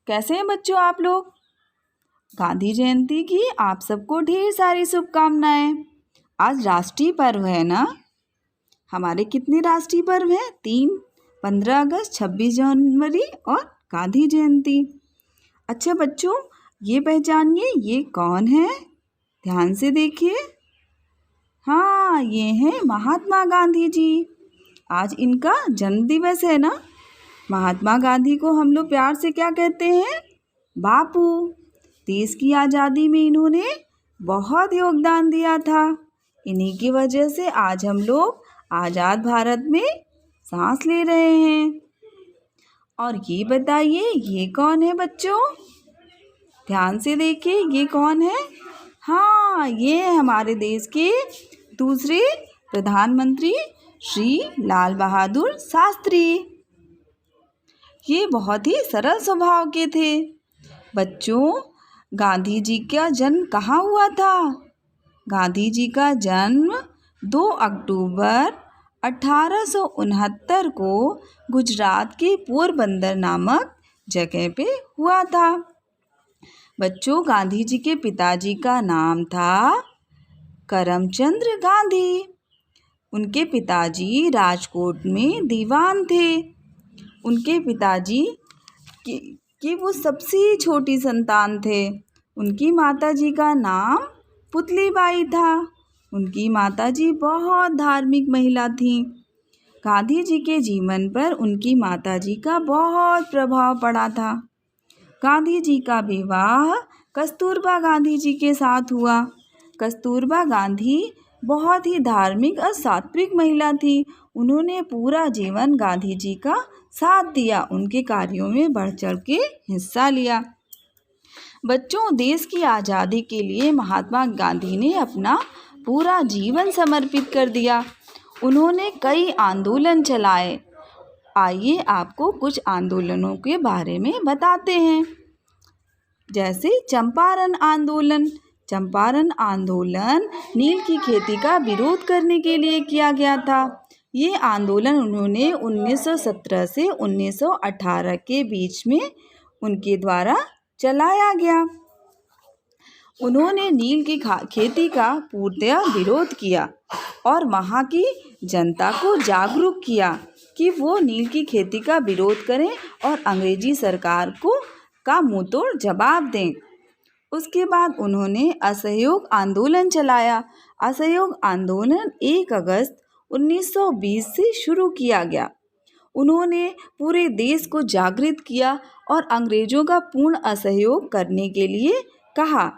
कैसे हैं बच्चों आप लोग। गांधी जयंती की आप सबको ढेर सारी शुभकामनाएं। आज राष्ट्रीय पर्व है ना। हमारे कितने राष्ट्रीय पर्व हैं? 3, 15 अगस्त, 26 जनवरी और गांधी जयंती। अच्छा बच्चों, ये पहचानिए ये कौन है? ध्यान से देखिए। हाँ, ये हैं महात्मा गांधी जी। आज इनका जन्म दिवस है ना। महात्मा गांधी को हम लोग प्यार से क्या कहते हैं? बापू। देश की आज़ादी में इन्होंने बहुत योगदान दिया था। इन्हीं की वजह से आज हम लोग आज़ाद भारत में सांस ले रहे हैं। और ये बताइए ये कौन है बच्चों? ध्यान से देखिए ये कौन है? हाँ, ये हमारे देश के दूसरे प्रधानमंत्री श्री लाल बहादुर शास्त्री। ये बहुत ही सरल स्वभाव के थे। बच्चों, गांधी जी का जन्म कहाँ हुआ था? गांधी जी का जन्म 2 अक्टूबर 1869 को गुजरात के पोरबंदर नामक जगह पे हुआ था। बच्चों, गांधी जी के पिताजी का नाम था करमचंद गांधी। उनके पिताजी राजकोट में दीवान थे। उनके पिताजी कि वो सबसे छोटी संतान थे। उनकी माताजी का नाम पुतलीबाई था। उनकी माताजी बहुत धार्मिक महिला थीं। गांधी जी के जीवन पर उनकी माताजी का बहुत प्रभाव पड़ा था। गांधी जी का विवाह कस्तूरबा गांधी जी के साथ हुआ। कस्तूरबा गांधी बहुत ही धार्मिक और सात्विक महिला थी। उन्होंने पूरा जीवन गांधी जी का साथ दिया, उनके कार्यों में बढ़ चढ़ के हिस्सा लिया। बच्चों, देश की आज़ादी के लिए महात्मा गांधी ने अपना पूरा जीवन समर्पित कर दिया। उन्होंने कई आंदोलन चलाए। आइए आपको कुछ आंदोलनों के बारे में बताते हैं। जैसे चंपारण आंदोलन। चंपारण आंदोलन नील की खेती का विरोध करने के लिए किया गया था। ये आंदोलन उन्होंने 1917 से 1918 के बीच में उनके द्वारा चलाया गया। उन्होंने नील की खेती का पूर्णतया विरोध किया और वहाँ की जनता को जागरूक किया कि वो नील की खेती का विरोध करें और अंग्रेजी सरकार का मुंहतोड़ जवाब दें। उसके बाद उन्होंने असहयोग आंदोलन चलाया। असहयोग आंदोलन 1 अगस्त 1920 से शुरू किया गया। उन्होंने पूरे देश को जागृत किया और अंग्रेजों का पूर्ण असहयोग करने के लिए कहा।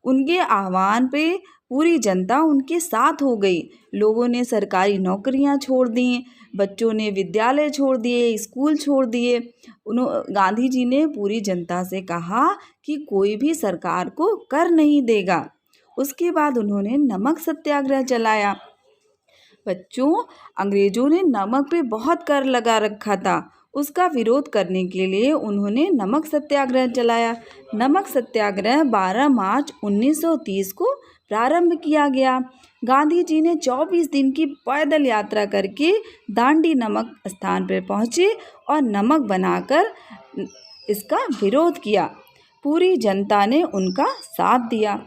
उनके आह्वान पे पूरी जनता उनके साथ हो गई। लोगों ने सरकारी नौकरियां छोड़ दी, बच्चों ने विद्यालय छोड़ दिए, स्कूल छोड़ दिए। गांधी जी ने पूरी जनता से कहा कि कोई भी सरकार को कर नहीं देगा। उसके बाद उन्होंने नमक सत्याग्रह चलाया। बच्चों, अंग्रेजों ने नमक पे बहुत कर लगा रखा था। उसका विरोध करने के लिए उन्होंने नमक सत्याग्रह चलाया। नमक सत्याग्रह 12 मार्च 1930 को प्रारंभ किया गया। गांधी जी ने 24 दिन की पैदल यात्रा करके दांडी नमक स्थान पर पहुँचे और नमक बनाकर इसका विरोध किया। पूरी जनता ने उनका साथ दिया।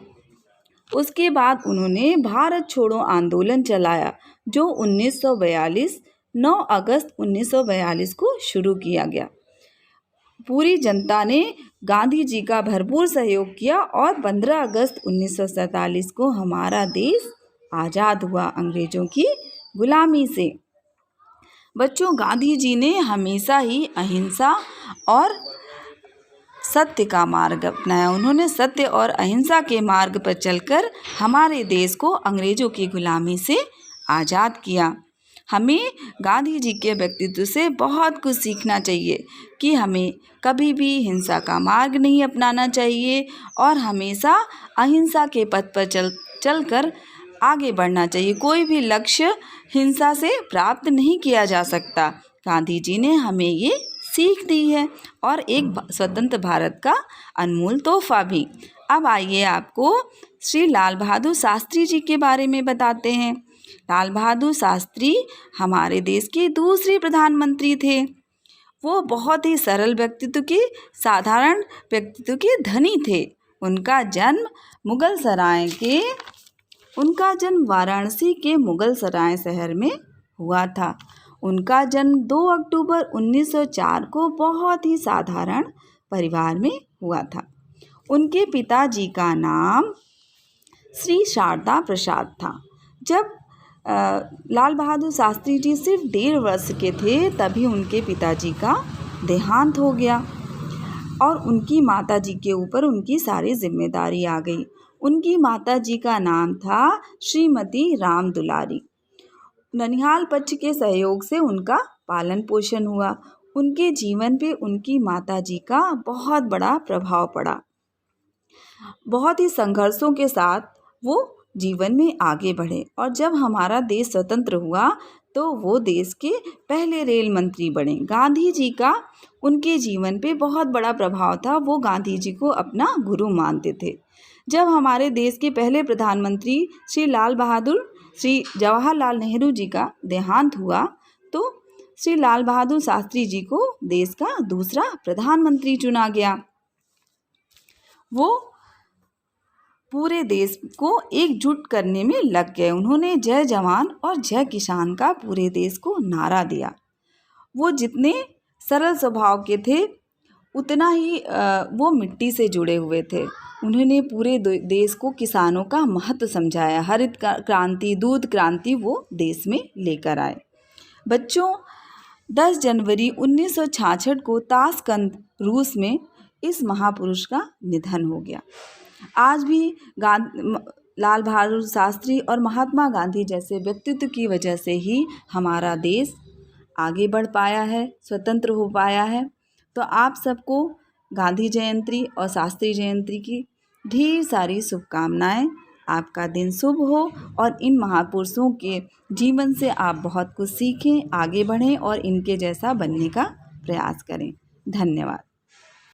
उसके बाद उन्होंने भारत छोड़ो आंदोलन चलाया, जो 9 अगस्त 1942 को शुरू किया गया। पूरी जनता ने गांधी जी का भरपूर सहयोग किया और 15 अगस्त 1947 को हमारा देश आज़ाद हुआ अंग्रेजों की गुलामी से। बच्चों, गांधी जी ने हमेशा ही अहिंसा और सत्य का मार्ग अपनाया। उन्होंने सत्य और अहिंसा के मार्ग पर चलकर हमारे देश को अंग्रेजों की गुलामी से आज़ाद किया। हमें गांधी जी के व्यक्तित्व से बहुत कुछ सीखना चाहिए कि हमें कभी भी हिंसा का मार्ग नहीं अपनाना चाहिए और हमेशा अहिंसा के पथ पर चलकर आगे बढ़ना चाहिए। कोई भी लक्ष्य हिंसा से प्राप्त नहीं किया जा सकता। गांधी जी ने हमें ये सीख दी है और एक स्वतंत्र भारत का अनमोल तोहफा भी। अब आइए आपको श्री लाल बहादुर शास्त्री जी के बारे में बताते हैं। लाल बहादुर शास्त्री हमारे देश के दूसरे प्रधानमंत्री थे। वो बहुत ही सरल व्यक्तित्व के, साधारण व्यक्तित्व के धनी थे। उनका जन्म वाराणसी के मुगल सराय शहर में हुआ था। उनका जन्म 2 अक्टूबर 1904 को बहुत ही साधारण परिवार में हुआ था। उनके पिताजी का नाम श्री शारदा प्रसाद था। जब लाल बहादुर शास्त्री जी सिर्फ 1.5 वर्ष के थे तभी उनके पिताजी का देहांत हो गया और उनकी माताजी के ऊपर उनकी सारी जिम्मेदारी आ गई। उनकी माताजी का नाम था श्रीमती राम दुलारी। ननिहाल पक्ष के सहयोग से उनका पालन पोषण हुआ। उनके जीवन पे उनकी माताजी का बहुत बड़ा प्रभाव पड़ा। बहुत ही संघर्षों के साथ वो जीवन में आगे बढ़े और जब हमारा देश स्वतंत्र हुआ तो वो देश के पहले रेल मंत्री बने। गांधी जी का उनके जीवन पे बहुत बड़ा प्रभाव था। वो गांधी जी को अपना गुरु मानते थे। जब हमारे देश के पहले प्रधानमंत्री श्री जवाहरलाल नेहरू जी का देहांत हुआ तो श्री लाल बहादुर शास्त्री जी को देश का दूसरा प्रधानमंत्री चुना गया। वो पूरे देश को एकजुट करने में लग गए। उन्होंने जय जवान और जय किसान का पूरे देश को नारा दिया। वो जितने सरल स्वभाव के थे उतना ही वो मिट्टी से जुड़े हुए थे। उन्होंने पूरे देश को किसानों का महत्व समझाया। हरित क्रांति, दूध क्रांति वो देश में लेकर आए। बच्चों, 10 जनवरी 1966 को ताशकंद, रूस में इस महापुरुष का निधन हो गया। आज भी लाल बहादुर शास्त्री और महात्मा गांधी जैसे व्यक्तित्व की वजह से ही हमारा देश आगे बढ़ पाया है, स्वतंत्र हो पाया है। तो आप सबको गांधी जयंती और शास्त्री जयंती की ढेर सारी शुभकामनाएं। आपका दिन शुभ हो और इन महापुरुषों के जीवन से आप बहुत कुछ सीखें, आगे बढ़ें और इनके जैसा बनने का प्रयास करें। धन्यवाद।